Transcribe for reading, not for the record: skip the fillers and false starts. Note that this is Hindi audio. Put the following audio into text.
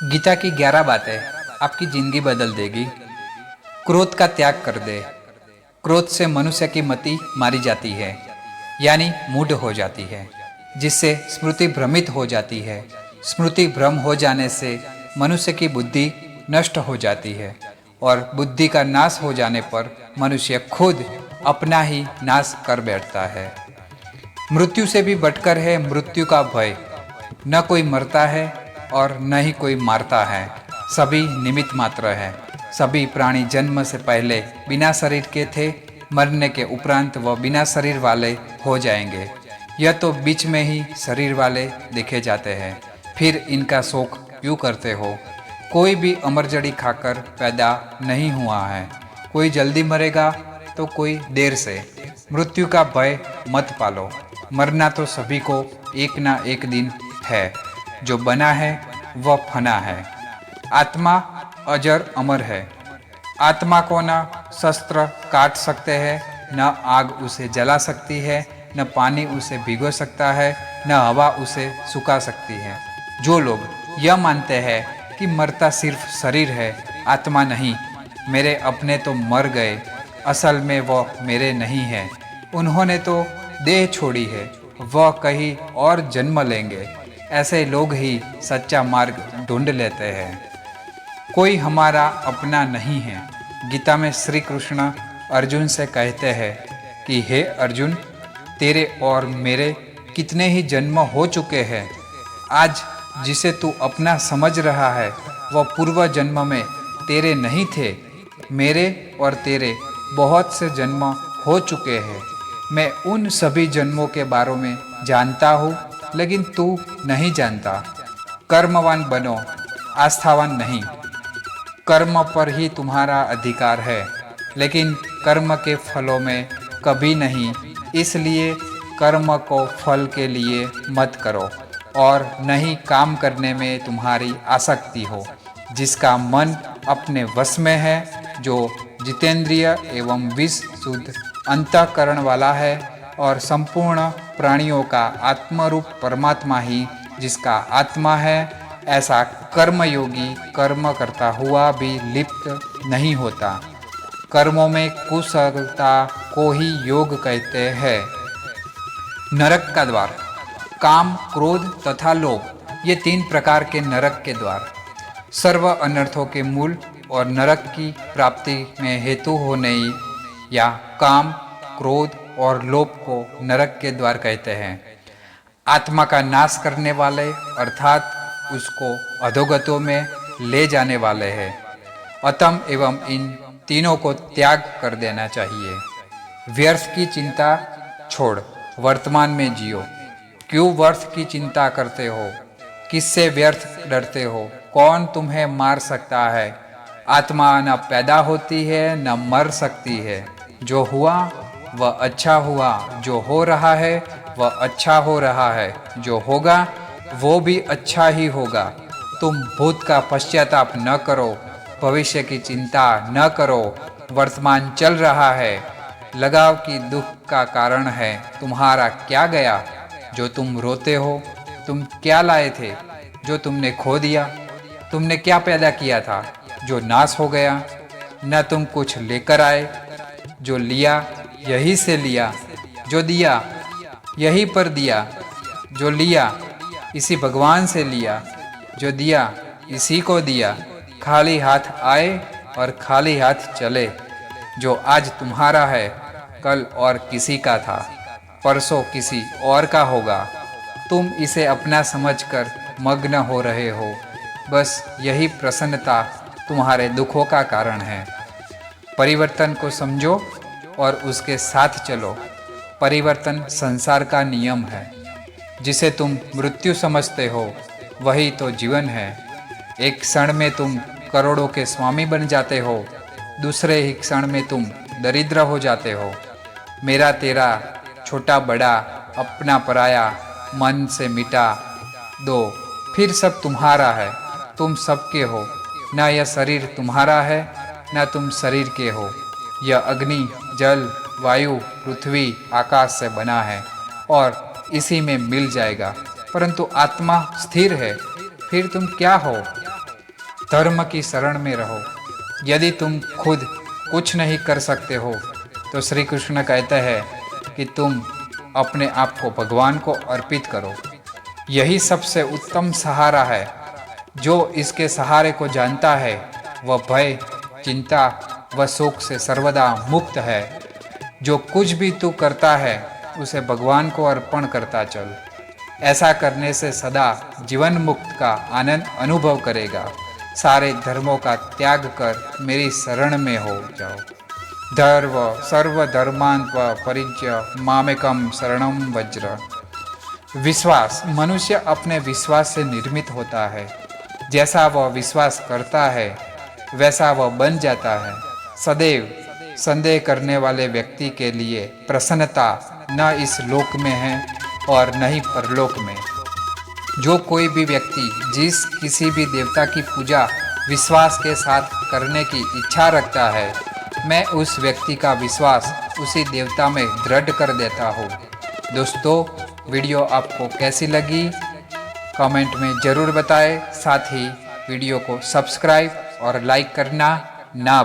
गीता की 11 बातें आपकी जिंदगी बदल देगी। क्रोध का त्याग कर दे। क्रोध से मनुष्य की मति मारी जाती है, यानी मूढ़ हो जाती है, जिससे स्मृति भ्रमित हो जाती है। स्मृति भ्रम हो जाने से मनुष्य की बुद्धि नष्ट हो जाती है, और बुद्धि का नाश हो जाने पर मनुष्य खुद अपना ही नाश कर बैठता है। मृत्यु से भी बढ़कर है मृत्यु का भय। न कोई मरता है और न ही कोई मारता है, सभी निमित्त मात्र है। सभी प्राणी जन्म से पहले बिना शरीर के थे, मरने के उपरांत वह बिना शरीर वाले हो जाएंगे। यह तो बीच में ही शरीर वाले देखे जाते हैं। फिर इनका शोक क्यों करते हो? कोई भी अमर जड़ी खाकर पैदा नहीं हुआ है। कोई जल्दी मरेगा तो कोई देर से। मृत्यु का भय मत पालो। मरना तो सभी को एक ना एक दिन है। जो बना है वह फना है। आत्मा अजर अमर है। आत्मा को न शस्त्र काट सकते हैं, न आग उसे जला सकती है, न पानी उसे भिगो सकता है, न हवा उसे सुखा सकती है। जो लोग यह मानते हैं कि मरता सिर्फ शरीर है, आत्मा नहीं, मेरे अपने तो मर गए, असल में वह मेरे नहीं है, उन्होंने तो देह छोड़ी है, वह कहीं और जन्म लेंगे, ऐसे लोग ही सच्चा मार्ग ढूंढ लेते हैं। कोई हमारा अपना नहीं है। गीता में श्री कृष्ण अर्जुन से कहते हैं कि हे अर्जुन, तेरे और मेरे कितने ही जन्म हो चुके हैं। आज जिसे तू अपना समझ रहा है वह पूर्व जन्म में तेरे नहीं थे। मेरे और तेरे बहुत से जन्म हो चुके हैं। मैं उन सभी जन्मों के बारे में जानता हूँ, लेकिन तू नहीं जानता। कर्मवान बनो, आस्थावान नहीं। कर्म पर ही तुम्हारा अधिकार है, लेकिन कर्म के फलों में कभी नहीं। इसलिए कर्म को फल के लिए मत करो, और नहीं काम करने में तुम्हारी आसक्ति हो। जिसका मन अपने वश में है, जो जितेंद्रिय एवं विशुद्ध अंतःकरण वाला है, और संपूर्ण प्राणियों का आत्मरूप परमात्मा ही जिसका आत्मा है, ऐसा कर्मयोगी कर्म करता हुआ भी लिप्त नहीं होता। कर्मों में कुशलता को ही योग कहते हैं। नरक का द्वार। काम, क्रोध तथा लोभ, ये 3 प्रकार के नरक के द्वार सर्व अनर्थों के मूल और नरक की प्राप्ति में हेतु होने या काम, क्रोध और लोभ को नरक के द्वार कहते हैं। आत्मा का नाश करने वाले अर्थात उसको अधोगतों में ले जाने वाले हैं। अतम एवं इन तीनों को त्याग कर देना चाहिए। व्यर्थ की चिंता छोड़, वर्तमान में जियो। क्यों व्यर्थ की चिंता करते हो? किससे व्यर्थ डरते हो? कौन तुम्हें मार सकता है? आत्मा न पैदा होती है न मर सकती है। जो हुआ वह अच्छा हुआ, जो हो रहा है वह अच्छा हो रहा है, जो होगा वो भी अच्छा ही होगा। तुम भूत का पश्चाताप न करो, भविष्य की चिंता न करो। वर्तमान चल रहा है। लगाव की दुख का कारण है तुम्हारा क्या गया? जो तुम रोते हो, तुम क्या लाए थे जो तुमने खो दिया? तुमने क्या पैदा किया था जो नाश हो गया? न तुम कुछ लेकर आए, जो लिया यही से लिया, जो दिया यही पर दिया, जो लिया इसी भगवान से लिया, जो दिया इसी को दिया। खाली हाथ आए और खाली हाथ चले। जो आज तुम्हारा है कल और किसी का था, परसों किसी और का होगा। तुम इसे अपना समझकर मग्न हो रहे हो। बस यही प्रसन्नता तुम्हारे दुखों का कारण है। परिवर्तन को समझो और उसके साथ चलो। परिवर्तन संसार का नियम है। जिसे तुम मृत्यु समझते हो वही तो जीवन है। एक क्षण में तुम करोड़ों के स्वामी बन जाते हो, दूसरे ही क्षण में तुम दरिद्र हो जाते हो। मेरा तेरा, छोटा बड़ा, अपना पराया, मन से मिटा दो, फिर सब तुम्हारा है। तुम सबके हो। न यह शरीर तुम्हारा है, न तुम शरीर के हो। यह अग्नि, जल, वायु, पृथ्वी, आकाश से बना है और इसी में मिल जाएगा। परंतु आत्मा स्थिर है। फिर तुम क्या हो? धर्म की शरण में रहो। यदि तुम खुद कुछ नहीं कर सकते हो तो श्री कृष्ण कहते हैं कि तुम अपने आप को भगवान को अर्पित करो। यही सबसे उत्तम सहारा है। जो इसके सहारे को जानता है वह भय, चिंता व शोक से सर्वदा मुक्त है। जो कुछ भी तू करता है उसे भगवान को अर्पण करता चल। ऐसा करने से सदा जीवन मुक्त का आनंद अनुभव करेगा। सारे धर्मों का त्याग कर मेरी शरण में हो जाओ। धर्व सर्वधर्मान् परित्य मामेकं शरणं व्रज। विश्वास मनुष्य अपने विश्वास से निर्मित होता है। जैसा वह विश्वास करता है वैसा वह बन जाता है। सदैव संदेह करने वाले व्यक्ति के लिए प्रसन्नता न इस लोक में है और न ही परलोक में। जो कोई भी व्यक्ति जिस किसी भी देवता की पूजा विश्वास के साथ करने की इच्छा रखता है, मैं उस व्यक्ति का विश्वास उसी देवता में दृढ़ कर देता हूँ। दोस्तों, वीडियो आपको कैसी लगी कमेंट में ज़रूर बताएं। साथ ही वीडियो को सब्सक्राइब और लाइक करना ना